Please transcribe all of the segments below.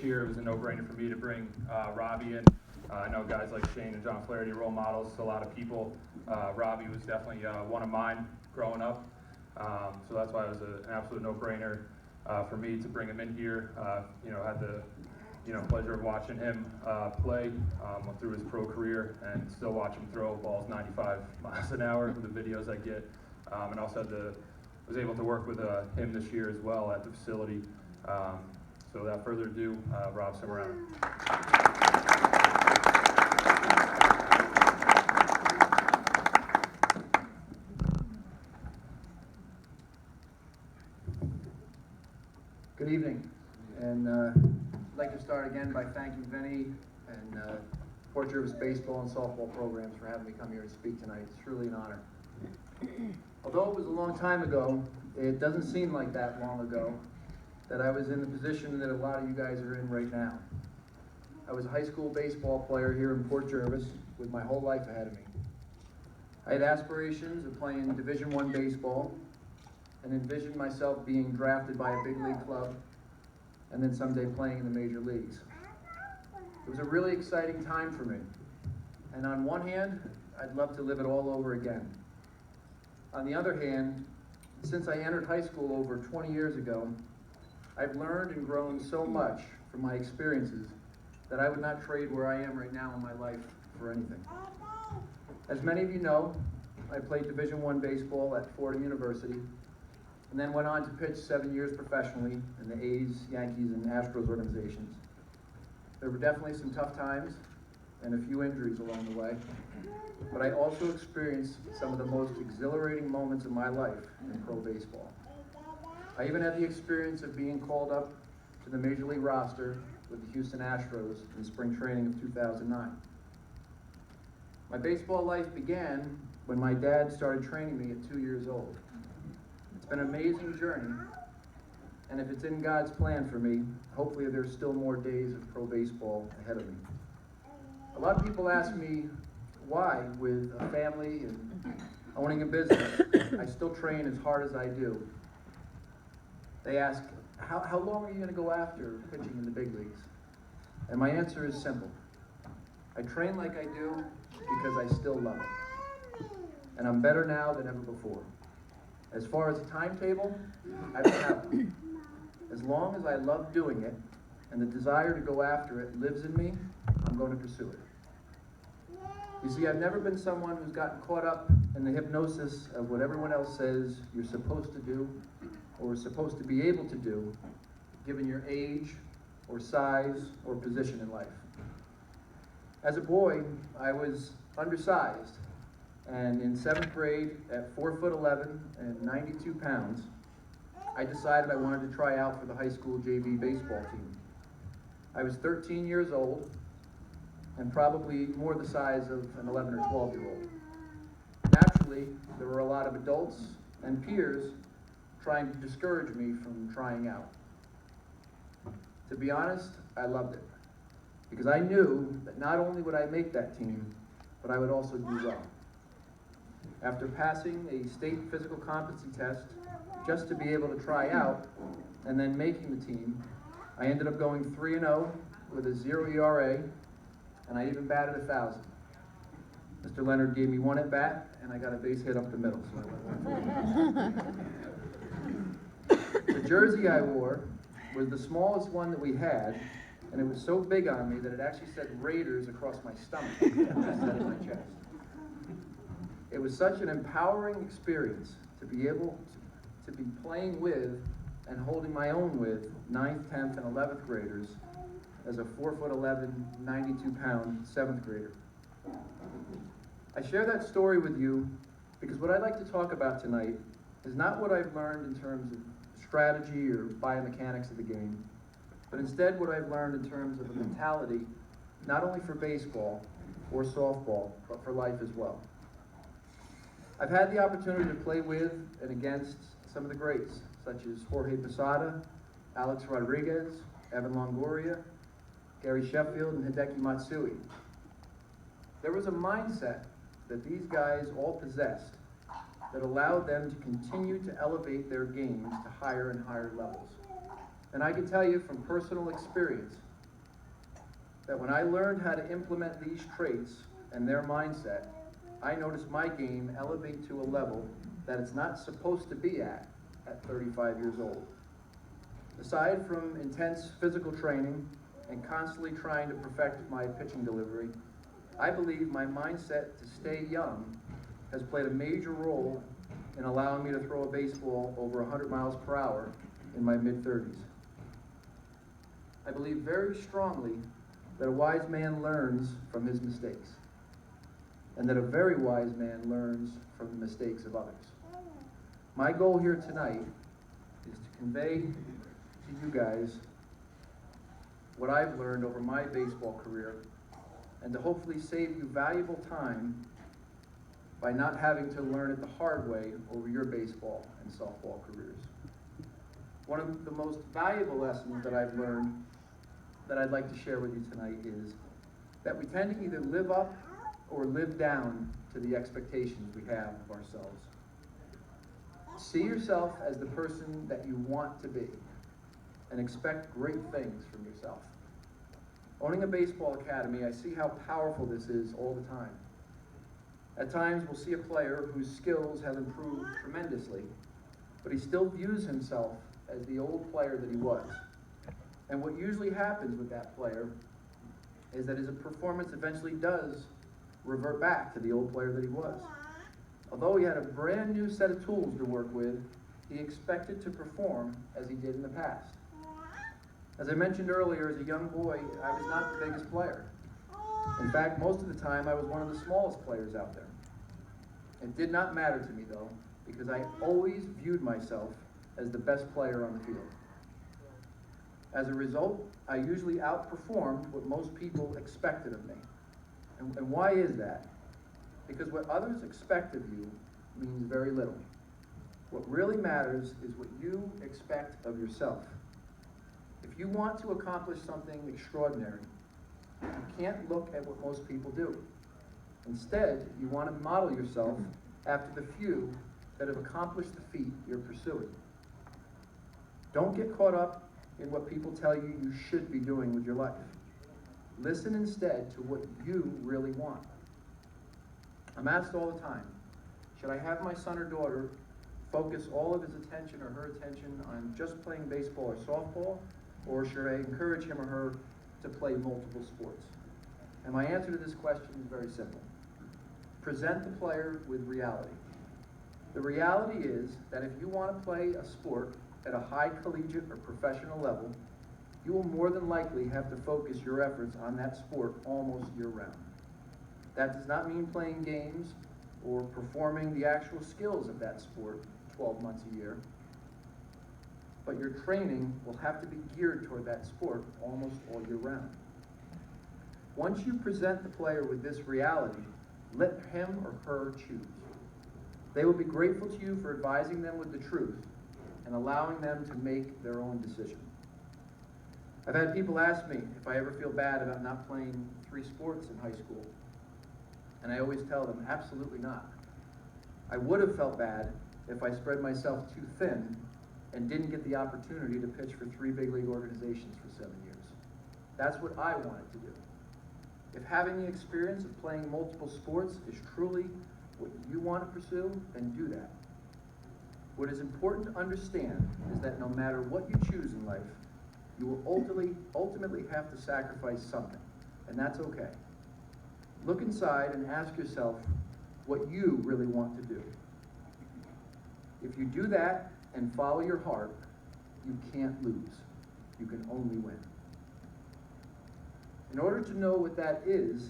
year, it was a no-brainer for me to bring Robbie in. I know guys like Shane and John Flaherty, role models to a lot of people. Robbie was definitely one of mine growing up, so that's why it was an absolute no-brainer for me to bring him in here. Had the pleasure of watching him play through his pro career, and still watch him throw balls 95 miles an hour with the videos I get, and also was able to work with him this year as well at the facility. So without further ado, Rob Semerano. Good evening, and I'd like to start again by thanking Vinny and Port Jervis baseball and softball programs for having me come here and speak tonight. It's truly an honor. Although it was a long time ago, it doesn't seem like that long ago that I was in the position that a lot of you guys are in right now. I was a high school baseball player here in Port Jervis with my whole life ahead of me. I had aspirations of playing Division I baseball and envisioned myself being drafted by a big league club and then someday playing in the major leagues. It was a really exciting time for me. And on one hand, I'd love to live it all over again. On the other hand, since I entered high school over 20 years ago, I've learned and grown so much from my experiences that I would not trade where I am right now in my life for anything. As many of you know, I played Division I baseball at Fordham University, and then went on to pitch 7 years professionally in the A's, Yankees, and Astros organizations. There were definitely some tough times and a few injuries along the way, but I also experienced some of the most exhilarating moments of my life in pro baseball. I even had the experience of being called up to the Major League roster with the Houston Astros in spring training of 2009. My baseball life began when my dad started training me at 2 years old. It's been an amazing journey, and if it's in God's plan for me, hopefully there's still more days of pro baseball ahead of me. A lot of people ask me why, with a family and owning a business, I still train as hard as I do. They ask, how long are you going to go after pitching in the big leagues? And my answer is simple. I train like I do because I still love it. And I'm better now than ever before. As far as a timetable, I don't have one. As long as I love doing it and the desire to go after it lives in me, I'm going to pursue it. You see, I've never been someone who's gotten caught up in the hypnosis of what everyone else says you're supposed to do or supposed to be able to do, given your age or size or position in life. As a boy, I was undersized, and in 7th grade, at 4'11" and 92 pounds, I decided I wanted to try out for the high school JV baseball team. I was 13 years old, and probably more the size of an 11 or 12-year-old. Naturally, there were a lot of adults and peers trying to discourage me from trying out. To be honest, I loved it, because I knew that not only would I make that team, but I would also do well. After passing a state physical competency test just to be able to try out and then making the team, I ended up going 3-0 with a 0 ERA, and I even batted 1,000. Mr. Leonard gave me one at bat, and I got a base hit up the middle, so I went 1 for 1. The jersey I wore was the smallest one that we had, and it was so big on me that it actually said Raiders across my stomach instead of my chest. It was such an empowering experience to be able to be playing with and holding my own with 9th, 10th, and 11th graders as a 4'11", 92-pound 7th grader. I share that story with you because what I'd like to talk about tonight is not what I've learned in terms of strategy or biomechanics of the game, but instead what I've learned in terms of a mentality, not only for baseball or softball, but for life as well. I've had the opportunity to play with and against some of the greats, such as Jorge Posada, Alex Rodriguez, Evan Longoria, Gary Sheffield, and Hideki Matsui. There was a mindset that these guys all possessed that allowed them to continue to elevate their games to higher and higher levels. And I can tell you from personal experience that when I learned how to implement these traits and their mindset, I noticed my game elevate to a level that it's not supposed to be at 35 years old. Aside from intense physical training and constantly trying to perfect my pitching delivery, I believe my mindset to stay young has played a major role in allowing me to throw a baseball over 100 miles per hour in my mid-30s. I believe very strongly that a wise man learns from his mistakes, and that a very wise man learns from the mistakes of others. My goal here tonight is to convey to you guys what I've learned over my baseball career, and to hopefully save you valuable time by not having to learn it the hard way over your baseball and softball careers. One of the most valuable lessons that I've learned that I'd like to share with you tonight is that we tend to either live up or live down to the expectations we have of ourselves. See yourself as the person that you want to be, and expect great things from yourself. Owning a baseball academy, I see how powerful this is all the time. At times, we'll see a player whose skills have improved tremendously, but he still views himself as the old player that he was. And what usually happens with that player is that his performance eventually does revert back to the old player that he was. Although he had a brand new set of tools to work with, he expected to perform as he did in the past. As I mentioned earlier, as a young boy, I was not the biggest player. In fact, most of the time, I was one of the smallest players out there. It did not matter to me, though, because I always viewed myself as the best player on the field. As a result, I usually outperformed what most people expected of me. And why is that? Because what others expect of you means very little. What really matters is what you expect of yourself. If you want to accomplish something extraordinary, you can't look at what most people do. Instead, you want to model yourself after the few that have accomplished the feat you're pursuing. Don't get caught up in what people tell you you should be doing with your life. Listen instead to what you really want. I'm asked all the time, should I have my son or daughter focus all of his attention or her attention on just playing baseball or softball, or should I encourage him or her to play multiple sports? And my answer to this question is very simple. Present the player with reality. The reality is that if you want to play a sport at a high collegiate or professional level, you will more than likely have to focus your efforts on that sport almost year-round. That does not mean playing games or performing the actual skills of that sport 12 months a year, but your training will have to be geared toward that sport almost all year round. Once you present the player with this reality, let him or her choose. They will be grateful to you for advising them with the truth and allowing them to make their own decision. I've had people ask me if I ever feel bad about not playing 3 sports in high school. And I always tell them, absolutely not. I would have felt bad if I spread myself too thin and didn't get the opportunity to pitch for 3 big league organizations for 7 years. That's what I wanted to do. If having the experience of playing multiple sports is truly what you want to pursue, then do that. What is important to understand is that no matter what you choose in life, you will ultimately have to sacrifice something, and that's okay. Look inside and ask yourself what you really want to do. If you do that and follow your heart, you can't lose. You can only win. In order to know what that is,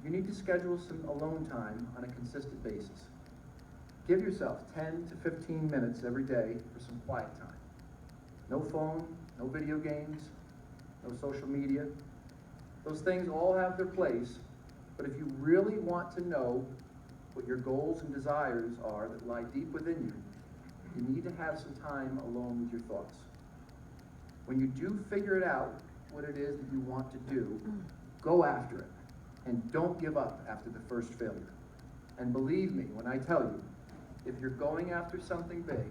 you need to schedule some alone time on a consistent basis. Give yourself 10 to 15 minutes every day for some quiet time. No phone, no video games, no social media. Those things all have their place, but if you really want to know what your goals and desires are that lie deep within you, you need to have some time alone with your thoughts. When you do figure it out, what it is that you want to do, go after it, and don't give up after the first failure. And believe me when I tell you, if you're going after something big,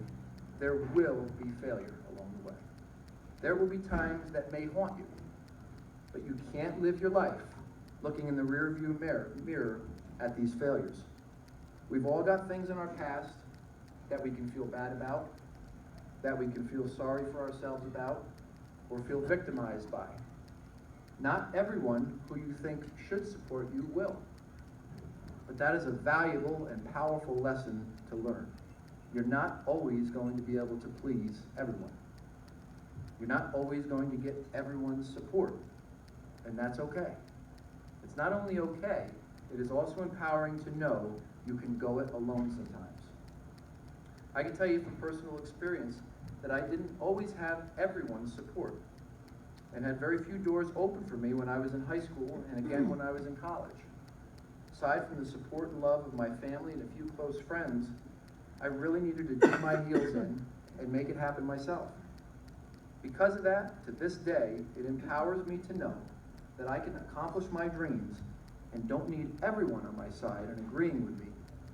there will be failure along the way. There will be times that may haunt you, but you can't live your life looking in the rearview mirror at these failures. We've all got things in our past that we can feel bad about, that we can feel sorry for ourselves about, or feel victimized by. Not everyone who you think should support you will. But that is a valuable and powerful lesson to learn. You're not always going to be able to please everyone. You're not always going to get everyone's support, and that's okay. It's not only okay, it is also empowering to know you can go it alone sometimes. I can tell you from personal experience that I didn't always have everyone's support, and had very few doors open for me when I was in high school and again when I was in college. Aside from the support and love of my family and a few close friends, I really needed to dig my heels in and make it happen myself. Because of that, to this day, it empowers me to know that I can accomplish my dreams and don't need everyone on my side and agreeing with me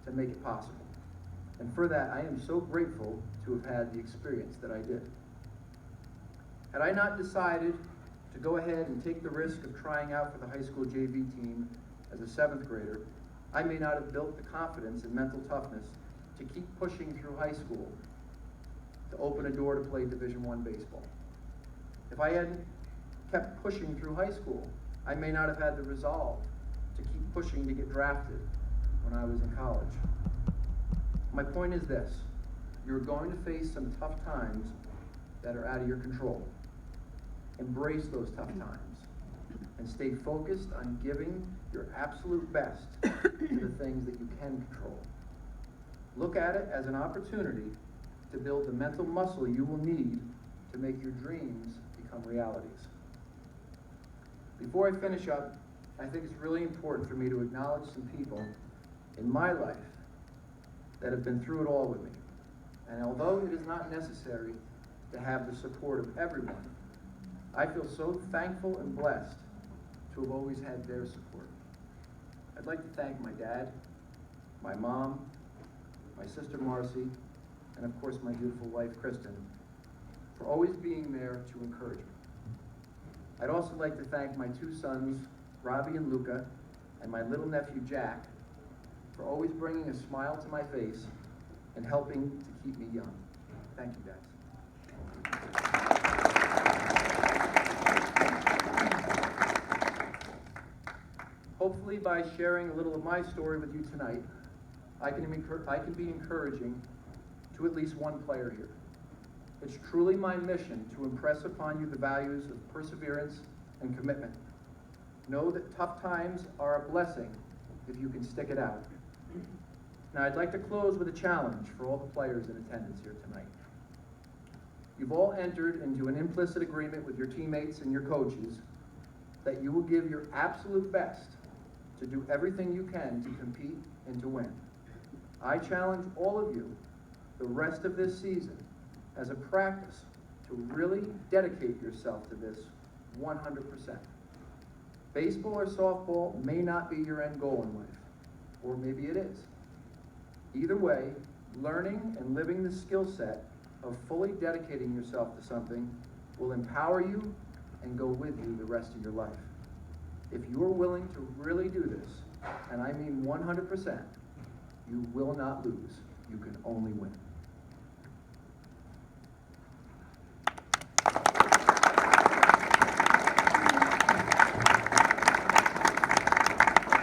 to make it possible. And for that, I am so grateful to have had the experience that I did. Had I not decided to go ahead and take the risk of trying out for the high school JV team as a 7th grader, I may not have built the confidence and mental toughness to keep pushing through high school to open a door to play Division I baseball. If I hadn't kept pushing through high school, I may not have had the resolve to keep pushing to get drafted when I was in college. My point is this: you're going to face some tough times that are out of your control. Embrace those tough times and stay focused on giving your absolute best to the things that you can control. Look at it as an opportunity to build the mental muscle you will need to make your dreams become realities. Before I finish up, I think it's really important for me to acknowledge some people in my life that have been through it all with me. And although it is not necessary to have the support of everyone, I feel so thankful and blessed to have always had their support. I'd like to thank my dad, my mom, my sister Marcy, and of course my beautiful wife Kristen, for always being there to encourage me. I'd also like to thank my 2 sons, Robbie and Luca, and my little nephew Jack, for always bringing a smile to my face and helping to keep me young. Thank you, guys. Hopefully, by sharing a little of my story with you tonight, I can be encouraging to at least one player here. It's truly my mission to impress upon you the values of perseverance and commitment. Know that tough times are a blessing if you can stick it out. Now, I'd like to close with a challenge for all the players in attendance here tonight. You've all entered into an implicit agreement with your teammates and your coaches that you will give your absolute best to do everything you can to compete and to win. I challenge all of you the rest of this season as a practice to really dedicate yourself to this 100%. Baseball or softball may not be your end goal in life, or maybe it is. Either way, learning and living the skill set of fully dedicating yourself to something will empower you and go with you the rest of your life. If you are willing to really do this, and I mean 100%, you will not lose. You can only win.